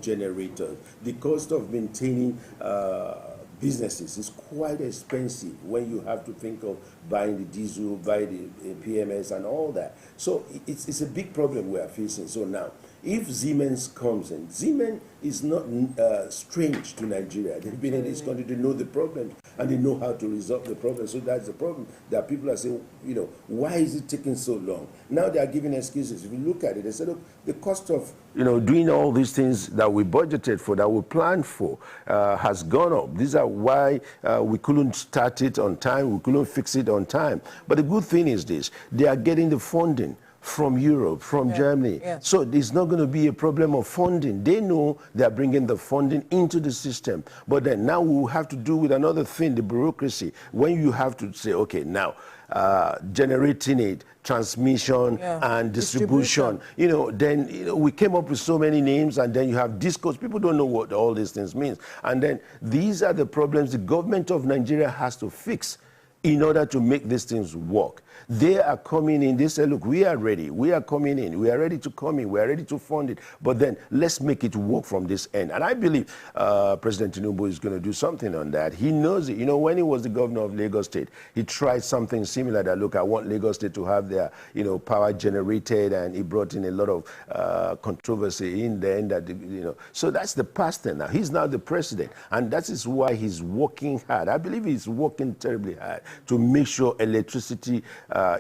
generators. The cost of maintaining businesses is quite expensive when you have to think of buying the diesel, buy the PMS and all that. So it's a big problem we are facing. So now, if Siemens comes in, Siemens is not strange to Nigeria. They've been in this country, they know the problem, and they know how to resolve the problem. So that's the problem that people are saying, why is it taking so long? Now they are giving excuses. If you look at it, they say, look, the cost of doing all these things that we budgeted for, that we planned for, has gone up. These are why we couldn't start it on time, we couldn't fix it on time. But the good thing is this, they are getting the funding from Europe, from Germany. Yeah. So it's not going to be a problem of funding. They know they're bringing the funding into the system. But then now we'll have to do with another thing, the bureaucracy. When you have to say, okay, now, generating it, transmission and distribution. Then we came up with so many names, and then you have discos. People don't know what all these things mean. And then these are the problems the government of Nigeria has to fix in order to make these things work. They are coming in, they say, look, we are ready, we are coming in, we are ready to come in, we are ready to fund it, but then let's make it work from this end. And I believe President Tinubu is going to do something on that. He knows it. When he was the governor of Lagos State, he tried something similar that, look, I want Lagos State to have their, power generated, and he brought in a lot of controversy in there, and that, so that's the past thing now. He's now the president, and that is why he's working hard. I believe he's working terribly hard to make sure electricity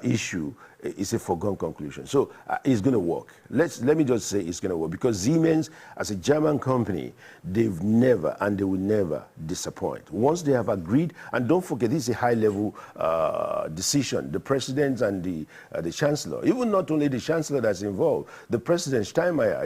issue is a foregone conclusion. So it's going to work. Let me just say it's going to work, because Siemens, as a German company, they've never and they will never disappoint. Once they have agreed, and don't forget, this is a high-level decision. The president and the chancellor, even not only the chancellor that's involved, the president Steinmeier,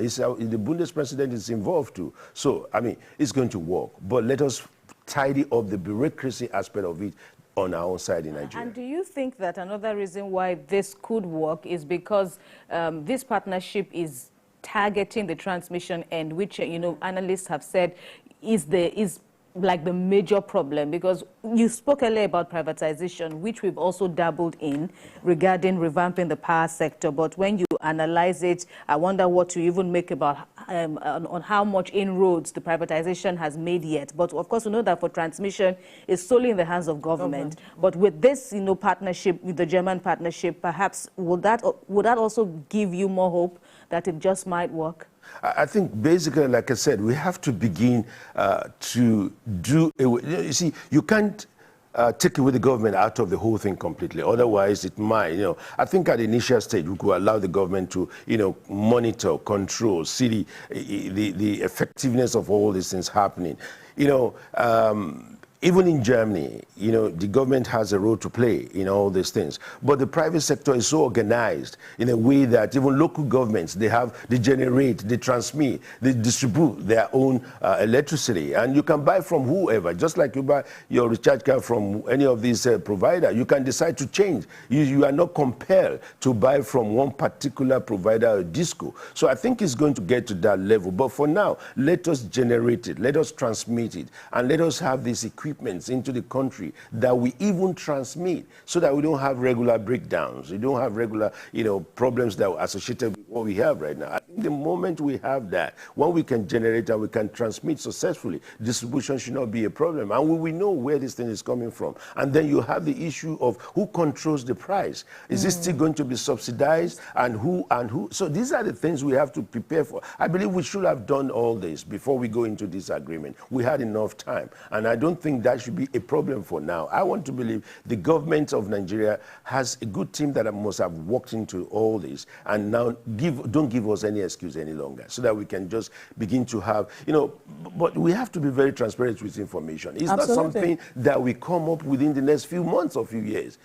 the Bundespräsident is involved too. So, I mean, it's going to work. But let us tidy up the bureaucracy aspect of it on our own side in Nigeria. And do you think that another reason why this could work is because this partnership is targeting the transmission end, which analysts have said is like the major problem? Because you spoke earlier about privatization, which we've also dabbled in regarding revamping the power sector. But when you analyze it, I wonder what to even make about on how much inroads the privatization has made yet. But of course, we know that for transmission, it's solely in the hands of government. But with this, partnership, with the German partnership, perhaps would that also give you more hope that it just might work? I think basically, like I said, we have to begin to do you see, you can't take away the government out of the whole thing completely. Otherwise, it might, I think at the initial stage, we could allow the government to, monitor, control, see the effectiveness of all these things happening. Even in Germany, the government has a role to play in all these things. But the private sector is so organized in a way that even local governments, they generate, they transmit, they distribute their own electricity. And you can buy from whoever, just like you buy your recharge card from any of these providers. You can decide to change. You are not compelled to buy from one particular provider or disco. So I think it's going to get to that level. But for now, let us generate it, let us transmit it, and let us have this equipment into the country that we even transmit, so that we don't have regular breakdowns, we don't have regular, problems that are associated with what we have right now. I think the moment we have that, when we can generate and we can transmit successfully, distribution should not be a problem, and we will know where this thing is coming from. And then you have the issue of who controls the price. Is this still going to be subsidized, and who? So these are the things we have to prepare for. I believe we should have done all this before we go into this agreement. We had enough time, and I don't think that should be a problem for now. I want to believe the government of Nigeria has a good team that must have walked into all this, and now don't give us any excuse any longer, so that we can just begin to have, but we have to be very transparent with information. It's not something that we come up within the next few months or few years.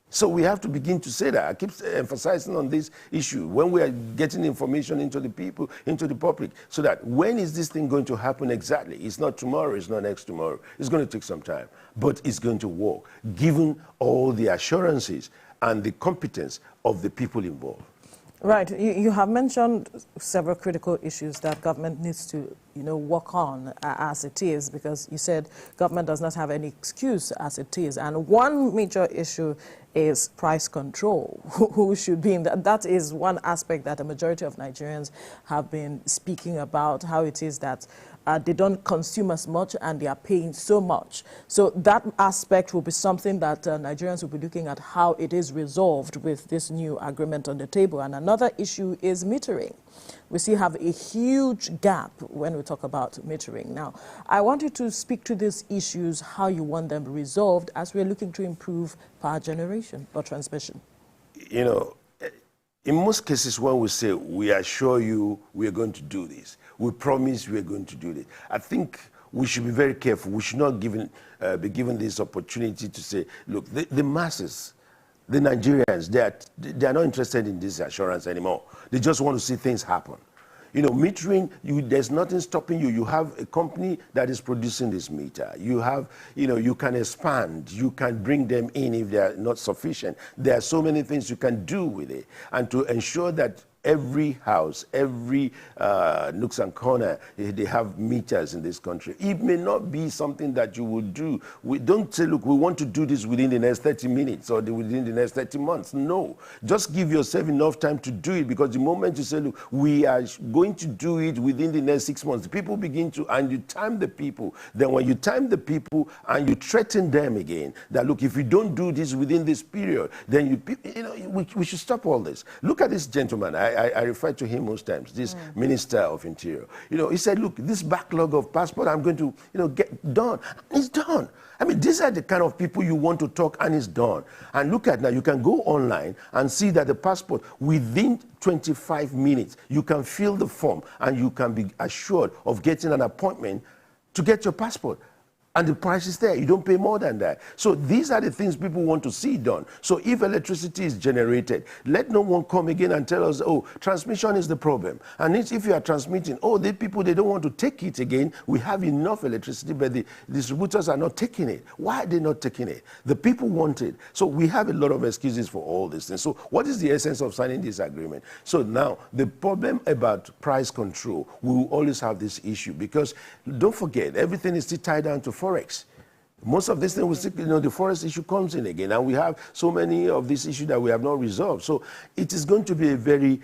So we have to begin to say that. I keep emphasizing on this issue when we are getting information into the people, into the public, so that when is this thing going to happen exactly? It's not tomorrow, it's not next tomorrow. It's going to take some time, but it's going to work, given all the assurances and the competence of the people involved. Right. You have mentioned several critical issues that government needs to work on as it is, because you said government does not have any excuse as it is. And one major issue is price control. Who should be in that? That is one aspect that the majority of Nigerians have been speaking about, how it is that they don't consume as much and they are paying so much. So that aspect will be something that Nigerians will be looking at, how it is resolved with this new agreement on the table. And another issue is metering. We still have a huge gap when we talk about metering. Now, I want you to speak to these issues, how you want them resolved as we're looking to improve power generation or transmission. You know, in most cases when we say, we assure you we are going to do this, we promise we are going to do this, I think we should be very careful. We should not be given this opportunity to say, look, the masses, the Nigerians, they are not interested in this assurance anymore. They just want to see things happen. You know, metering, there's nothing stopping you. You have a company that is producing this meter. You have, you can expand. You can bring them in if they are not sufficient. There are so many things you can do with it. And to ensure that every house, every nooks and corner, they have meters in this country. It may not be something that you would do. We don't say, look, we want to do this within the next 30 minutes or within the next 30 months. No. Just give yourself enough time to do it, because the moment you say, look, we are going to do it within the next 6 months, the people begin to, and you time the people. Then when you time the people and you threaten them again, that, look, if you don't do this within this period, then we should stop all this. Look at this gentleman. I refer to him most times, this Minister of Interior. He said, look, this backlog of passport, I'm going to, get done. It's done. I mean, these are the kind of people you want to talk, and it's done. And look at now, you can go online and see that the passport, within 25 minutes, you can fill the form and you can be assured of getting an appointment to get your passport. And the price is there. You don't pay more than that. So these are the things people want to see done. So if electricity is generated, let no one come again and tell us, oh, transmission is the problem. And if you are transmitting, oh, the people, they don't want to take it again. We have enough electricity, but the distributors are not taking it. Why are they not taking it? The people want it. So we have a lot of excuses for all these things. So what is the essence of signing this agreement? So now, the problem about price control, we will always have this issue, because don't forget, everything is still tied down to Forex. Most of this thing, the Forex issue comes in again, and we have so many of these issues that we have not resolved. So it is going to be a very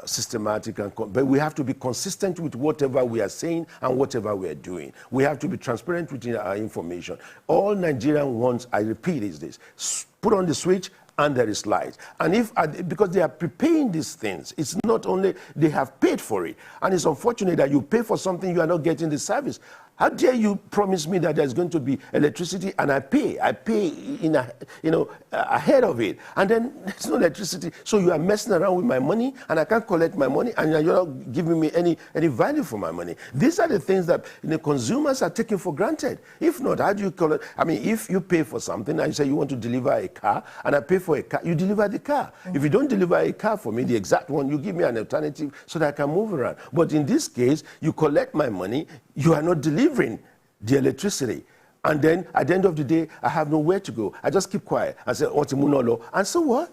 systematic, but we have to be consistent with whatever we are saying and whatever we are doing. We have to be transparent with our information. All Nigerian wants, I repeat, is this: put on the switch, and there is light. And because they are preparing these things, it's not only they have paid for it, and it's unfortunate that you pay for something you are not getting the service. How dare you promise me that there's going to be electricity and I pay ahead of it, and then there's no electricity, so you are messing around with my money and I can't collect my money, and you're not giving me any value for my money. These are the things that consumers are taking for granted. If not, how do you collect? I mean, if you pay for something and you say you want to deliver a car, and I pay for a car, you deliver the car. If you don't deliver a car for me, the exact one, you give me an alternative so that I can move around. But in this case, you collect my money, you are not delivering the electricity. And then at the end of the day, I have nowhere to go. I just keep quiet. I say, and so what?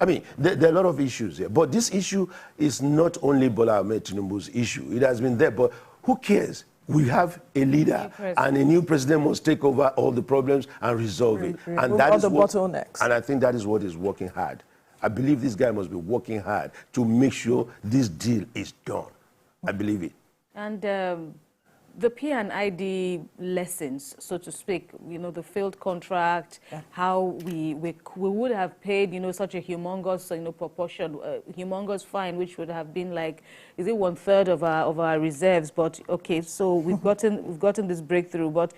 I mean, there are a lot of issues here. But this issue is not only Bola Ahmed Tinubu's issue. It has been there, but who cares? We have a leader, and a new president must take over all the problems and resolve it. And that is what, bottlenecks. And I think that is what is working hard. I believe this guy must be working hard to make sure this deal is done. I believe it. And the P&ID lessons, so to speak, the failed contract, how we would have paid, such a humongous, proportion, humongous fine, which would have been like, is it 1/3 of our reserves? But okay, so we've gotten this breakthrough, but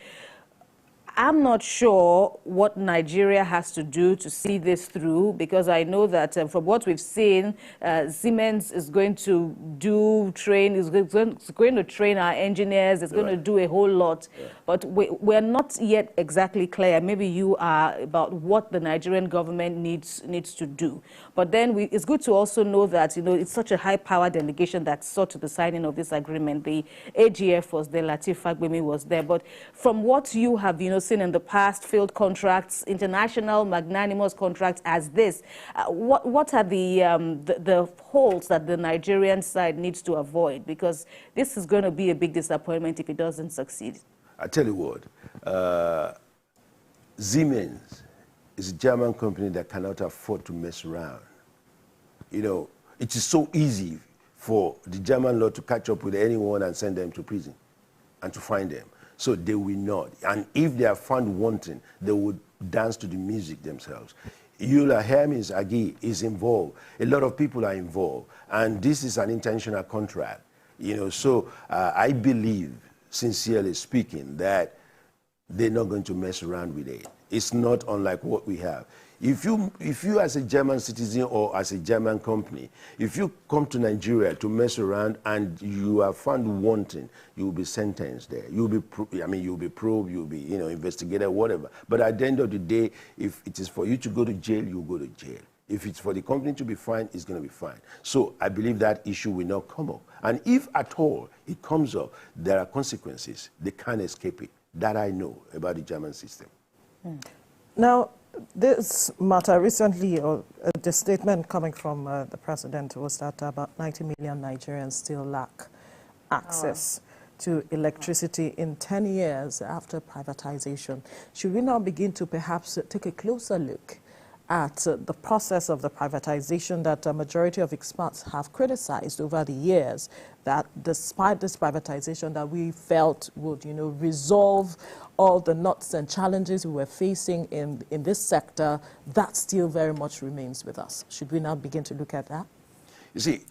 I'm not sure what Nigeria has to do to see this through, because I know that from what we've seen, Siemens is going to is going to train our engineers, it's going to do a whole lot. Yeah. But we're not yet exactly clear, maybe you are, about what the Nigerian government needs to do. But then it's good to also know that, it's such a high-power delegation that saw to the signing of this agreement. The AGF was there, Lateef Fagbemi was there. But from what you have, seen in the past, field contracts, international magnanimous contracts as this. What are the holes that the Nigerian side needs to avoid? Because this is going to be a big disappointment if it doesn't succeed. I tell you what, Siemens is a German company that cannot afford to mess around. You know, it is so easy for the German law to catch up with anyone and send them to prison and to find them. So they will not. And if they are found wanting, they would dance to the music themselves. Euler Hermes Agi is involved. A lot of people are involved. And this is an intentional contract. You know, so I believe, sincerely speaking, that they're not going to mess around with it. It's not unlike what we have. If you as a German citizen or as a German company, if you come to Nigeria to mess around and you are found wanting, you will be sentenced there. You'll be probed, you'll be, you know, investigated, whatever. But at the end of the day, if it is for you to go to jail, you'll go to jail. If it's for the company to be fined, it's going to be fine. So I believe that issue will not come up. And if at all it comes up, there are consequences. They can't escape it. That I know about the German system. Now, this matter recently, or the statement coming from the president was that about 90 million Nigerians still lack access to electricity in 10 years after privatization. Should we now begin to perhaps take a closer look at the process of the privatization that a majority of experts have criticized over the years, that despite this privatization that we felt would, you know, resolve all the knots and challenges we were facing in this sector, that still very much remains with us? Should we now begin to look at that? You see,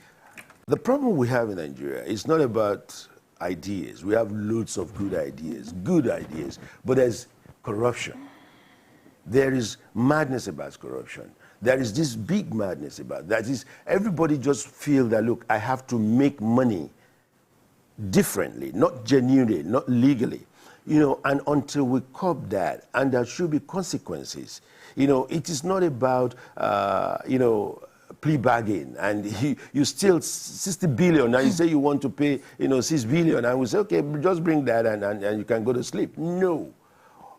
the problem we have in Nigeria is not about ideas. We have loads of good ideas, but there's corruption. There is madness about corruption. There is this big madness about that. Is everybody just feel that, look, I have to make money differently, not genuinely, not legally. You know, and until we curb that, and there should be consequences. You know, it is not about, you know, plea bargain, and you steal 60 billion, now you say you want to pay, you know, 6 billion, and we say, okay, just bring that and you can go to sleep. No.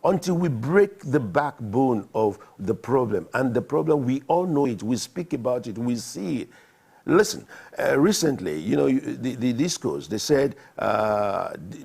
Until we break the backbone of the problem, and the problem, we all know it, we speak about it, we see it. Listen, recently, you know, the discourse, they said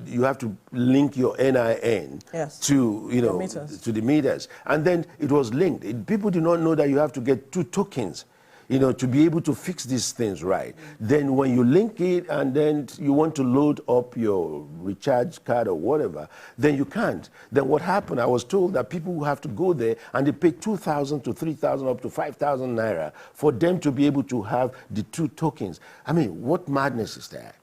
you have to link your NIN to, you know, to the meters. And then it was linked. People do not know that you have to get 2 tokens, you know, to be able to fix these things right. Then when you link it and then you want to load up your recharge card or whatever, then you can't. Then what happened, I was told that people will have to go there and they pay 2,000 to 3,000 up to 5,000 naira for them to be able to have the 2 tokens. I mean, what madness is that?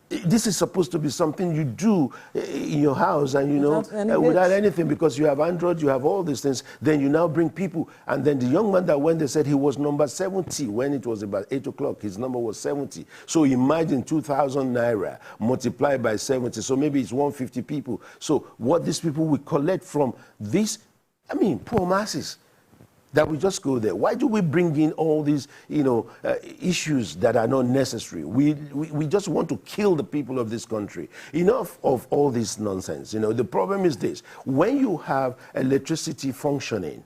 This is supposed to be something you do in your house, and you know, without anything, because you have Android, you have all these things. Then you now bring people, and then the young man that went, they said he was number 70 when it was about 8 o'clock. His number was 70. So imagine 2,000 naira multiplied by 70. So maybe it's 150 people. So what these people will collect from this, I mean, poor masses. That we just go there. Why do we bring in all these, you know, issues that are not necessary? We just want to kill the people of this country. Enough of all this nonsense. You know, the problem is this: when you have electricity functioning,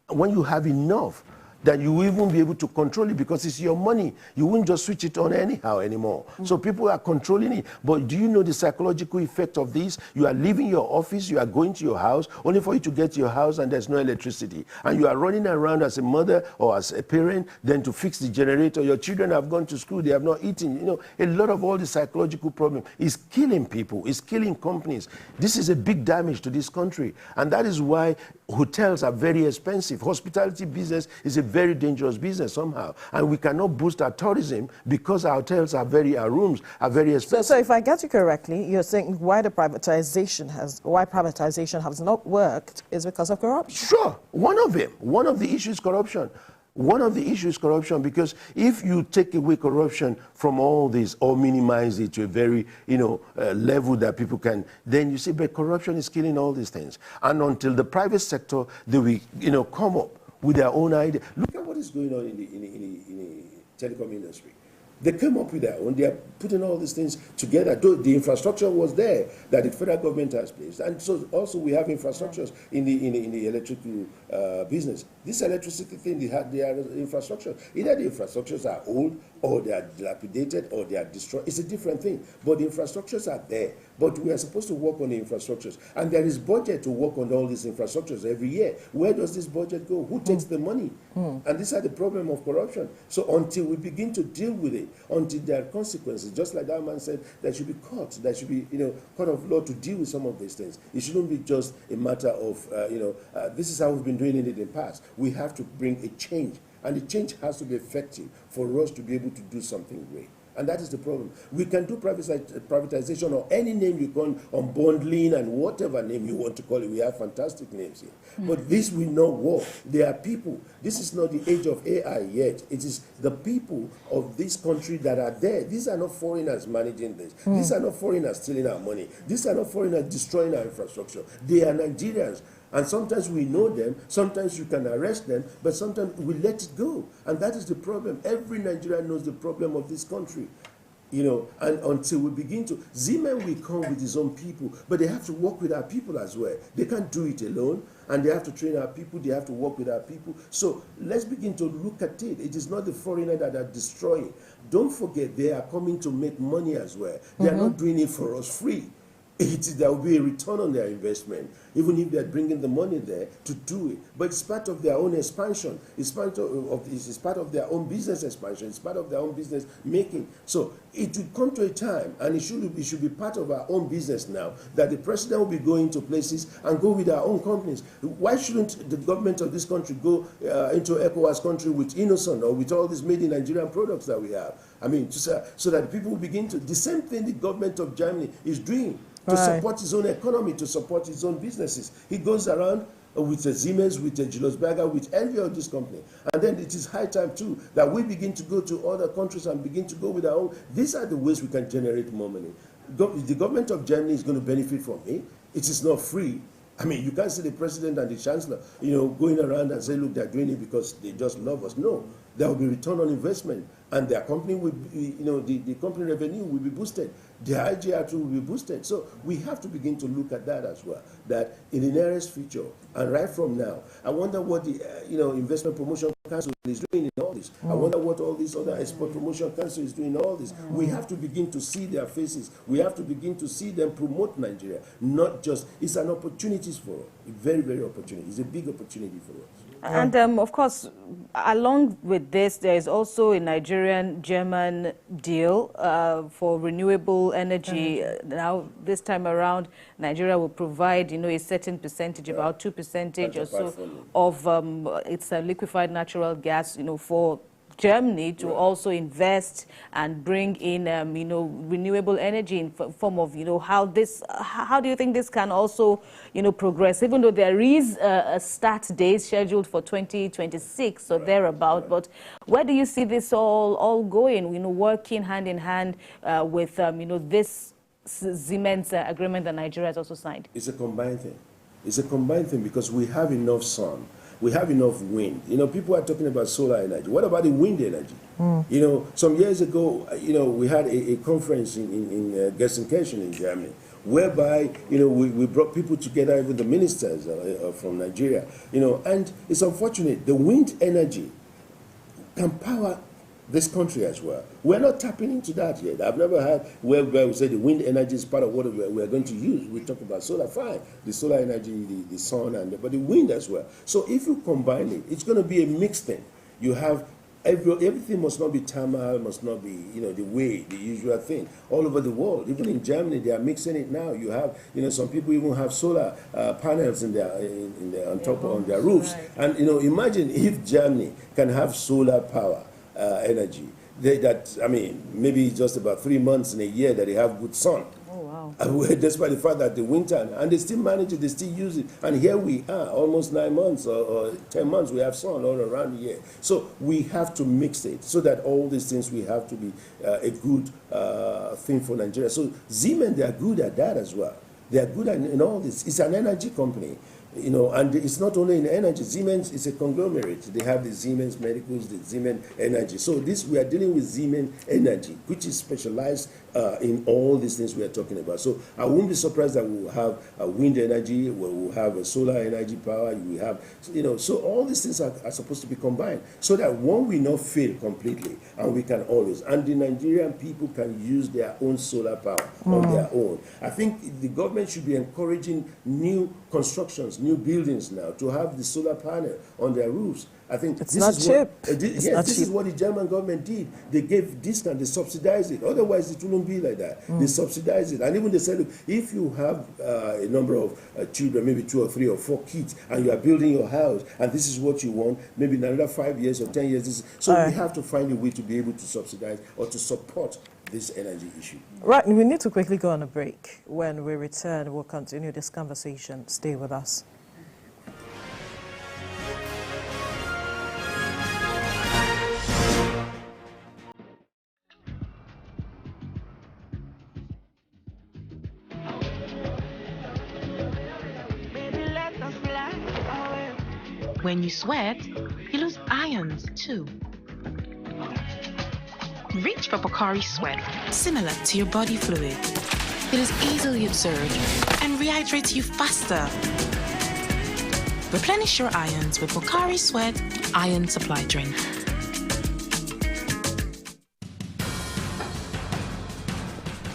when you have enough, that you will even be able to control it, because it's your money. You won't just switch it on anyhow anymore. So people are controlling it. But do you know the psychological effect of this? You are leaving your office, you are going to your house, only for you to get to your house and there's no electricity. And you are running around as a mother or as a parent, then to fix the generator. Your children have gone to school, they have not eaten. You know, a lot of all the psychological problem is killing people, is killing companies. This is a big damage to this country. And that is why hotels are very expensive. Hospitality business is a very dangerous business somehow, and we cannot boost our tourism because our hotels are our rooms are very expensive. So if I get you correctly, you're saying why privatization has not worked is because of corruption. Sure, one of the issues is corruption. One of the issues is corruption, because if you take away corruption from all this or minimize it to a very, you know, level that people can, then you see, but corruption is killing all these things. And until the private sector, they will, you know, come up with their own idea. Look at what is going on in the telecom industry. They came up with their own. They are putting all these things together. The infrastructure was there that the federal government has placed, and so also we have infrastructures in the electrical business. This electricity thing, they are infrastructure. Either the infrastructures are old, or they are dilapidated, or they are destroyed. It's a different thing. But the infrastructures are there. But we are supposed to work on the infrastructures, and there is budget to work on all these infrastructures every year. Where does this budget go? Who takes the money? And these are the problem of corruption. So until we begin to deal with it, until there are consequences, just like that man said, there should be courts, there should be court of law to deal with some of these things. It shouldn't be just a matter of this is how we've been doing it in the past. We have to bring a change, and the change has to be effective for us to be able to do something great. And that is the problem. We can do privatization or any name you call, unbundling and whatever name you want to call it. We have fantastic names here. But this will not work. There are people. This is not the age of AI yet. It is the people of this country that are there. These are not foreigners managing this. These are not foreigners stealing our money. These are not foreigners destroying our infrastructure. They are Nigerians. And sometimes we know them, sometimes you can arrest them, but sometimes we let it go. And that is the problem. Every Nigerian knows the problem of this country. And until we begin to, Zeman will come with his own people, but they have to work with our people as well. They can't do it alone, and they have to train our people, they have to work with our people. So let's begin to look at it. It is not the foreigner that are destroying. Don't forget, they are coming to make money as well. They are not doing it for us free. There will be a return on their investment, even if they're bringing the money there to do it. But it's part of their own expansion. It's part of their own business expansion. It's part of their own business making. So it will come to a time, and it should be part of our own business now, that the president will be going to places and go with our own companies. Why shouldn't the government of this country go into ECOWAS country with Innocent or with all these made in Nigerian products that we have? I mean, so that people will begin to, the same thing the government of Germany is doing, to support his own economy, to support his own businesses. He goes around with the Siemens, with the Julius Berger, with every of this company. And then it is high time, too, that we begin to go to other countries and begin to go with our own. These are the ways we can generate more money. The government of Germany is going to benefit from it. It is not free. I mean, you can't see the president and the chancellor, going around and say, look, they're doing it because they just love us. No, there will be return on investment, and their company will be, the company revenue will be boosted. Their IGR too will be boosted. So we have to begin to look at that as well, that in the nearest future, and right from now, I wonder what the, Investment Promotion Council is doing in all this. I wonder what all these other Export Promotion Council is doing in all this. We have to begin to see their faces. We have to begin to see them promote Nigeria. Not just, it's an opportunity for us. A very, very opportunity. It's a big opportunity for us. And of course, along with this, there is also a Nigerian-German deal for renewable energy. Now, this time around, Nigeria will provide, a certain percentage, about 2% or so, of its liquefied natural gas, for Germany to also invest and bring in, renewable energy in form of, how do you think this can also, progress, even though there is a start date scheduled for 2026 or thereabout, but where do you see this all going, working hand in hand with, this Siemens agreement that Nigeria has also signed? It's a combined thing. It's a combined thing because we have enough sun. We have enough wind. People are talking about solar energy. What about the wind energy? Some years ago, we had a conference in Gelsenkirchen in Germany, whereby, we brought people together, even the ministers from Nigeria, and it's unfortunate, the wind energy can power this country as well. We're not tapping into that yet. I've never had where we say the wind energy is part of what we're going to use. We talk about solar, fine. The solar energy, the sun, but the wind as well. So if you combine it, it's going to be a mixed thing. You have everything must not be thermal, must not be, the usual thing. All over the world, even in Germany, they are mixing it now. You have, some people even have solar panels on their roofs. Right. And, imagine if Germany can have solar power energy. Maybe just about 3 months in a year that they have good sun. Oh, wow. Despite the fact that the winter, and they still manage it, they still use it. And here we are, almost 9 months or 10 months, we have sun all around the year. So we have to mix it so that all these things we have to be a good thing for Nigeria. So Siemens, they are good at that as well. They are good in all this. It's an energy company. You know, and it's not only in energy. Siemens is a conglomerate. They have the Siemens Medicals, the Siemens Energy. So this, we are dealing with Siemens Energy, which is specialized in all these things we are talking about. So I won't be surprised that we will have wind energy, we will have a solar energy power, we have, you know, so all these things are supposed to be combined so that one will not fail completely, and we can always, and the Nigerian people can use their own solar power on their own. I think the government should be encouraging new constructions, new buildings now to have the solar panel on their roofs. I think it's not cheap. This is what the German government did. They gave discount, they subsidized it. Otherwise, it wouldn't be like that. They subsidized it. And even they said, look, if you have a number of children, maybe 2 or 3 or 4 kids, and you are building your house, and this is what you want, maybe in another 5 years or 10 years. So we have to find a way to be able to subsidize or to support this energy issue. Right, we need to quickly go on a break. When we return, we'll continue this conversation. Stay with us. When you sweat, you lose ions too. Reach for Pocari Sweat, similar to your body fluid. It is easily absorbed and rehydrates you faster. Replenish your ions with Pocari Sweat Iron Supply Drink.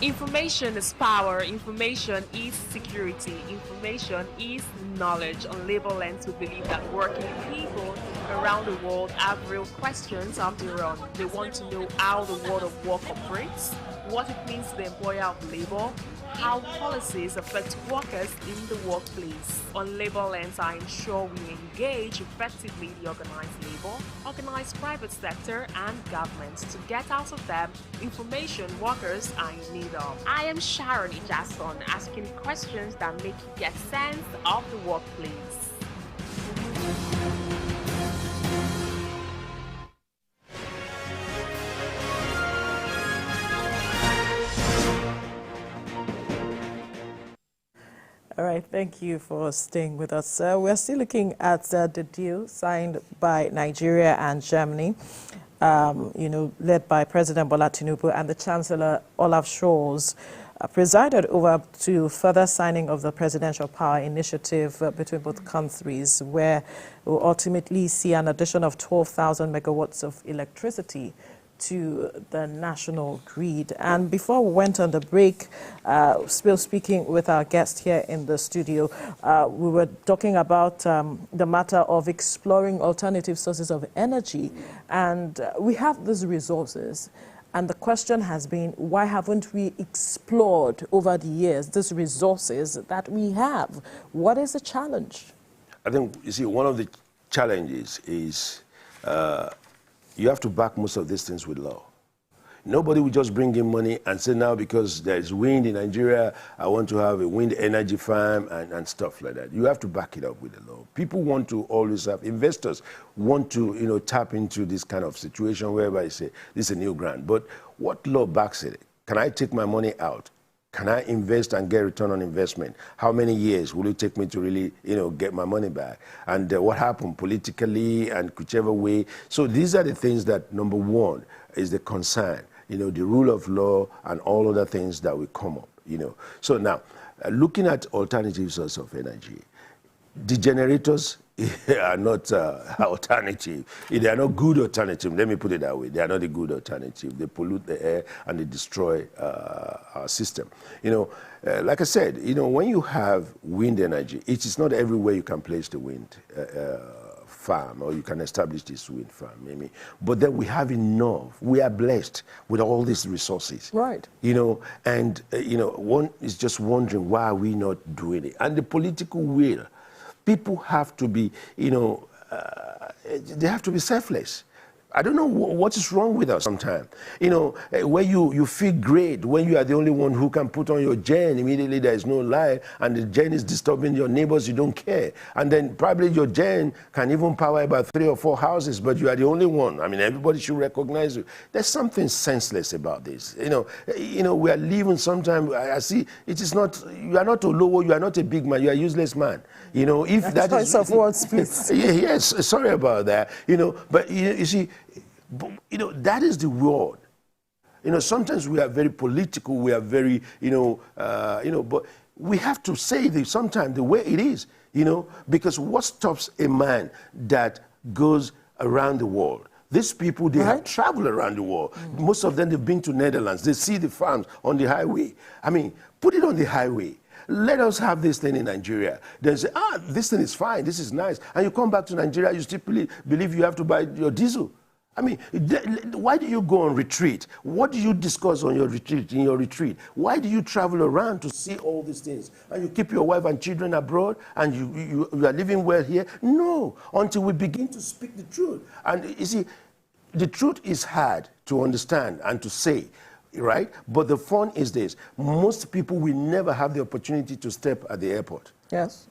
Information is power, information is security, information is knowledge. On Labor Lens, we believe that working people around the world have real questions of their own. They want to know how the world of work operates, what it means to the employer of labor, how policies affect workers in the workplace. On Labor Lens, I ensure we engage effectively the organized labor, organized private sector, and government to get out of them information workers are in need of. I am Sharon Ijason, asking questions that make you get sense of the workplace. All right, thank you for staying with us. We're still looking at the deal signed by Nigeria and Germany, led by President Bola Tinubu and the Chancellor Olaf Scholz, presided over to further signing of the Presidential Power Initiative between both countries, where we'll ultimately see an addition of 12,000 megawatts of electricity to the national grid. And before we went on the break, still speaking with our guest here in the studio, we were talking about the matter of exploring alternative sources of energy. And we have these resources. And the question has been, why haven't we explored over the years these resources that we have? What is the challenge? I think, you see, one of the challenges is you have to back most of these things with law. Nobody will just bring in money and say, now because there's wind in Nigeria, I want to have a wind energy farm and stuff like that. You have to back it up with the law. People want to always have, investors want to, tap into this kind of situation whereby they say, this is a new grant. But what law backs it? Can I take my money out? Can I invest and get return on investment? How many years will it take me to really, get my money back? And what happened politically and whichever way. So these are the things that, number one, is the concern, the rule of law and all other things that will come up, So now, looking at alternative sources of energy, the generators are not alternative. They are not good alternative. Let me put it that way. They are not a good alternative. They pollute the air and they destroy our system. Like I said, when you have wind energy, it is not everywhere you can place the wind farm or you can establish this wind farm, maybe. But then we have enough. We are blessed with all these resources. Right. One is just wondering why are we not doing it? And the political will. People have to be, they have to be selfless. I don't know what is wrong with us sometimes. You know, where you feel great when you are the only one who can put on your gen. Immediately there is no light, and the gen is disturbing your neighbors, you don't care. And then probably your gen can even power about 3 or 4 houses, but you are the only one. I mean, everybody should recognize you. There's something senseless about this. You know, we are living sometimes, I see, it is not, you are not a lower, you are not a big man, you are a useless man. You know, if that is... Choice of words, please. Yes, sorry about that. You know, but you see, that is the world. You know, sometimes we are very political, we are very, but we have to say this sometimes the way it is, because what stops a man that goes around the world? These people, they have traveled around the world. Most of them, they've been to Netherlands. They see the farms on the highway. I mean, put it on the highway. Let us have this thing in Nigeria. Then say, this thing is fine, this is nice. And you come back to Nigeria, you still believe you have to buy your diesel. I mean, why do you go on retreat? What do you discuss on your retreat, in your retreat? Why do you travel around to see all these things? And you keep your wife and children abroad and you are living well here? No, until we begin to speak the truth. And you see, the truth is hard to understand and to say, right? But the fun is this. Most people will never have the opportunity to step at the airport. Yes.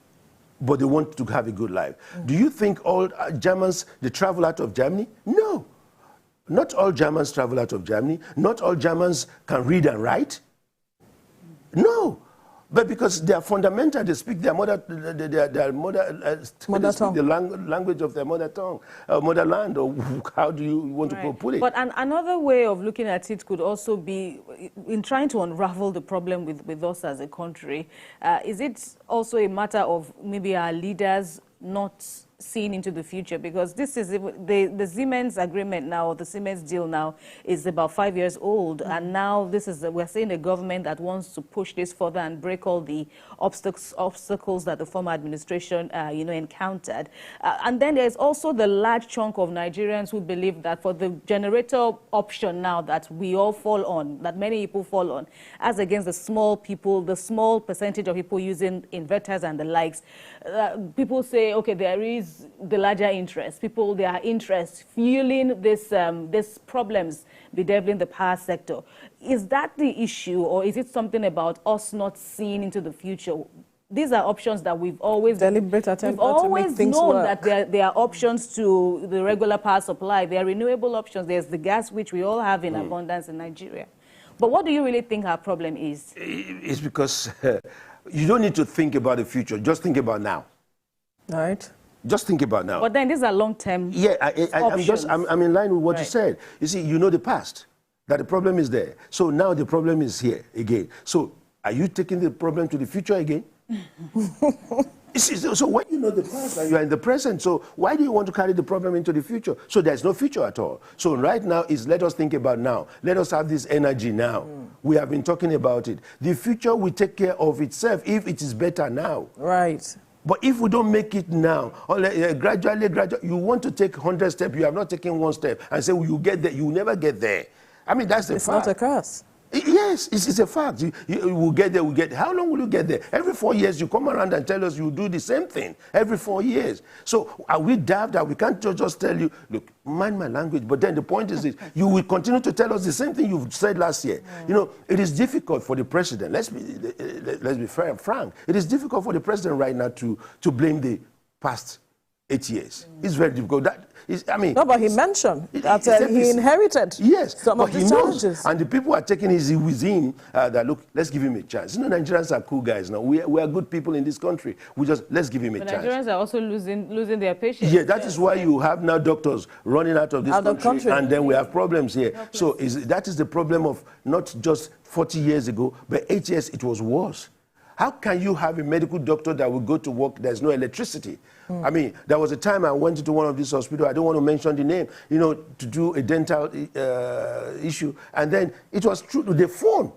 But they want to have a good life. Do you think all Germans, they travel out of Germany? No. Not all Germans travel out of Germany. Not all Germans can read and write. No. But because they are fundamental, they speak their mother tongue. The language of their mother tongue, motherland, or how do you want to put it? But another way of looking at it could also be, in trying to unravel the problem with us as a country, is it also a matter of maybe our leaders not seeing into the future? Because this is the Siemens agreement now, the Siemens deal now is about 5 years old, and now we're seeing a government that wants to push this further and break all the obstacles that the former administration encountered. And then there's also the large chunk of Nigerians who believe that for the generator option now that we all fall on, that many people fall on, as against the small people, the small percentage of people using inverters and the likes, people say, okay, there is the larger interest. People, their interest, fueling these problems bedeviling the power sector. Is that the issue, or is it something about us not seeing into the future? These are options that we've always... Deliberate attempt we've always to make things known work. that there are options to the regular power supply. There are renewable options. There's the gas, which we all have in abundance in Nigeria. But what do you really think our problem is? It's because you don't need to think about the future. Just think about now. All right. Just think about now. But then these are long-term I'm in line with what you said. You see, you know the past, that the problem is there. So now the problem is here again. So are you taking the problem to the future again? So when you know the past and you are in the present, so why do you want to carry the problem into the future? So there's no future at all. So right now is let us think about now. Let us have this energy now. We have been talking about it. The future will take care of itself if it is better now. Right. But if we don't make it now, or gradually, you want to take 100 steps, you have not taken 1 step, and say, well, you get there, you will never get there. I mean, that's the fact. It's not a curse. Yes, it's a fact. You will get there, How long will you get there? Every 4 years, you come around and tell us you do the same thing. Every 4 years. So are we daft that we can't just tell you, look, mind my language. But then the point is this, you will continue to tell us the same thing you've said last year. You know, it is difficult for the president. Let's be fair and frank. It is difficult for the president right now to blame the past 8 years. It's very difficult. No, but he mentioned that he inherited some of the challenges. And the people are taking it with him that, look, let's give him a chance. You know, Nigerians are cool guys now. We are good people in this country. Let's give him a chance. Nigerians are also losing their patience. Yeah, that is why you have now doctors running out of this country. And then we have problems here. So that is the problem of not just 40 years ago, but 8 years it was worse. How can you have a medical doctor that will go to work, there's no electricity? I mean, there was a time I went into one of these hospitals, I don't want to mention the name, to do a dental issue. And then it was through the phone.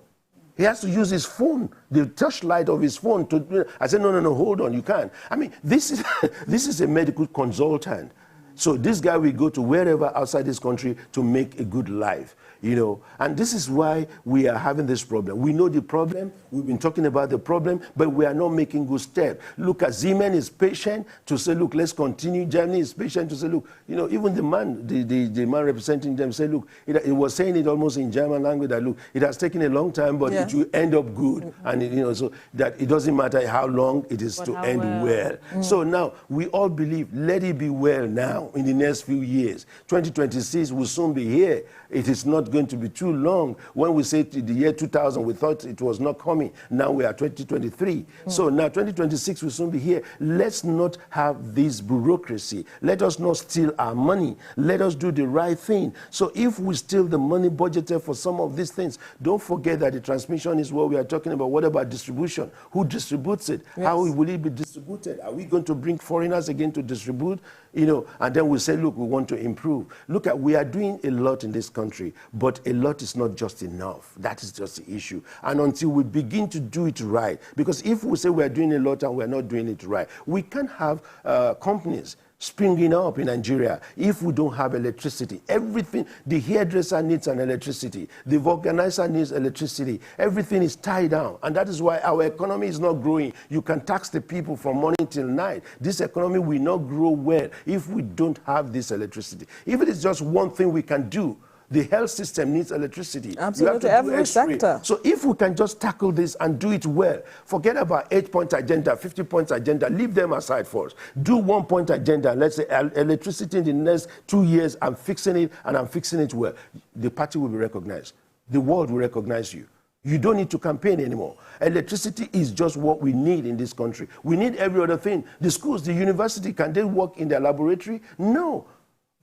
He has to use his phone, the touchlight of his phone to... I said, no, hold on, you can't. I mean, this is a medical consultant. So this guy will go to wherever outside this country to make a good life, you know. And this is why we are having this problem. We know the problem. We've been talking about the problem, but we are not making good steps. Look at Siemens is patient to say, look, let's continue. Germany is patient to say, look, you know, even the man, the man representing them say, look, it was saying it almost in German language that, look, it has taken a long time, but it will end up good. And, you know, so that it doesn't matter how long it is to end well. So now we all believe, let it be well now in the next few years. 2026 will soon be here. It is not going to be too long. When we say the year 2000, we thought it was not coming. Now we are 2023. So now 2026 will soon be here. Let's not have this bureaucracy. Let us not steal our money. Let us do the right thing. So if we steal the money budgeted for some of these things, don't forget that the transmission is what we are talking about. What about distribution? Who distributes it? Yes. How will it be distributed? Are we going to bring foreigners again to distribute? You know, and then we say, look, we want to improve. Look at, we are doing a lot in this country, but a lot is not just enough. That is just the issue. And until we begin to do it right, because if we say we are doing a lot and we are not doing it right, we can't have companies springing up in Nigeria if we don't have electricity. Everything, the hairdresser needs an electricity, the organizer needs electricity, everything is tied down. And that is why our economy is not growing. You can tax the people from morning till night. This economy will not grow well if we don't have this electricity. If it is just one thing we can do, the health system needs electricity. Absolutely, every sector. So if we can just tackle this and do it well, forget about 8-point agenda, 50-point agenda, leave them aside for us. Do 1-point agenda, let's say electricity in the next 2 years, I'm fixing it and I'm fixing it well. The party will be recognized. The world will recognize you. You don't need to campaign anymore. Electricity is just what we need in this country. We need every other thing. The schools, the university, can they work in their laboratory? No.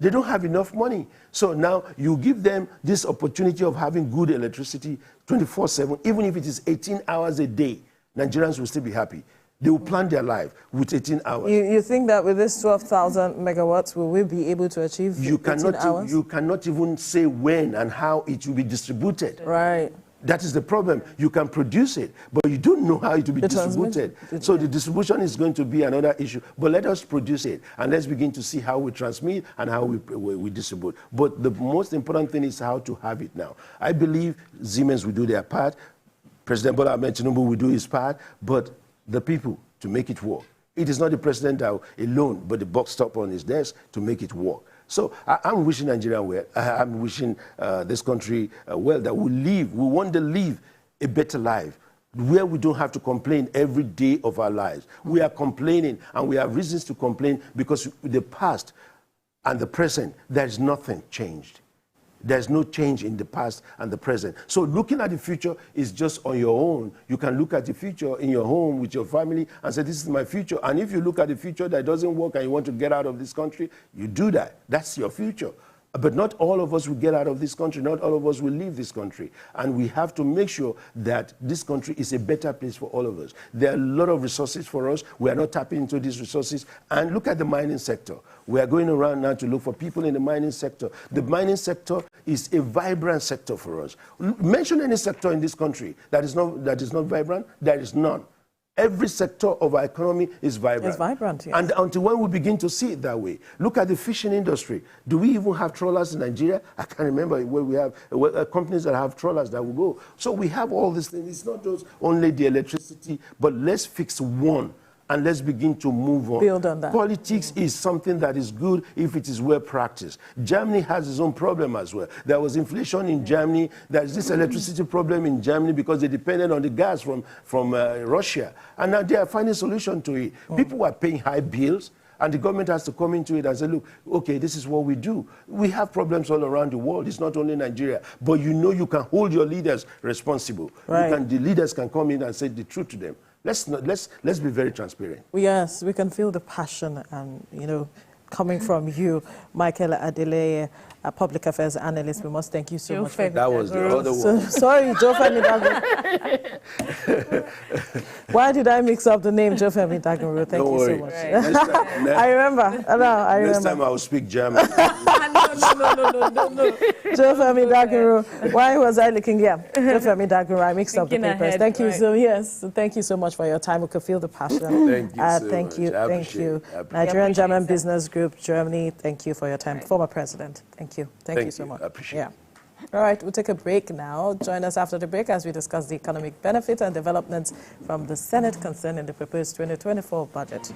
They don't have enough money. So now you give them this opportunity of having good electricity 24/7, even if it is 18 hours a day, Nigerians will still be happy. They will plan their life with 18 hours. You think that with this 12,000 megawatts, will we be able to achieve 18 hours? You cannot even say when and how it will be distributed. Right. That is the problem. You can produce it, but you don't know how it will be distributed. So the distribution is going to be another issue. But let us produce it, and let's begin to see how we transmit and how we distribute. But the most important thing is how to have it now. I believe Siemens will do their part. President Bola Ahmed Tinubu will do his part, but the people to make it work. It is not the president alone, but the buck stop on his desk to make it work. So I'm wishing Nigeria well. I'm wishing this country well, that we want to live a better life where we don't have to complain every day of our lives. We are complaining, and we have reasons to complain because the past and the present, there is nothing changed. There's no change in the past and the present. So looking at the future is just on your own. You can look at the future in your home with your family and say, this is my future. And if you look at the future that doesn't work and you want to get out of this country, you do that. That's your future. But not all of us will get out of this country. Not all of us will leave this country. And we have to make sure that this country is a better place for all of us. There are a lot of resources for us. We are not tapping into these resources. And look at the mining sector. We are going around now to look for people in the mining sector. The mining sector is a vibrant sector for us. Mention any sector in this country that is not vibrant. There is none. Every sector of our economy is vibrant. It's vibrant, yes. And until when we begin to see it that way. Look at the fishing industry. Do we even have trawlers in Nigeria? I can't remember where we have companies that have trawlers that will go. So we have all these things. It's not just only the electricity, but let's fix one. And let's begin to move on. Build on that. Politics is something that is good if it is well practiced. Germany has its own problem as well. There was inflation in Germany. There is this electricity problem in Germany because they depended on the gas from Russia. And now they are finding a solution to it. People are paying high bills. And the government has to come into it and say, look, okay, this is what we do. We have problems all around the world. It's not only Nigeria. But you know you can hold your leaders responsible. Right. The leaders can come in and say the truth to them. Let's be very transparent. Yes, we can feel the passion and, coming from you, Michael Adeleye. public affairs analyst. We must thank you so much for That was the other one. Sorry, Joe Femi Dagunro. Why did I mix up the name Joe Femi Dagunro? Thank you so much. Next time, I remember. Next time I will speak German. No. Joe Femi Dagunro. Why was I looking? Yeah, Joe Femi Dagunro. I mixed up the papers. Ahead, thank you thank you so much for your time. We could feel the passion. Thank you so thank much. you. I Thank appreciate you. it. I appreciate Nigerian it. German Business Group, Germany. Thank you for your time. Former president. Thank you. Thank you so much. I appreciate it. All right, we'll take a break now. Join us after the break as we discuss the economic benefits and developments from the Senate concerning the proposed 2024 budget.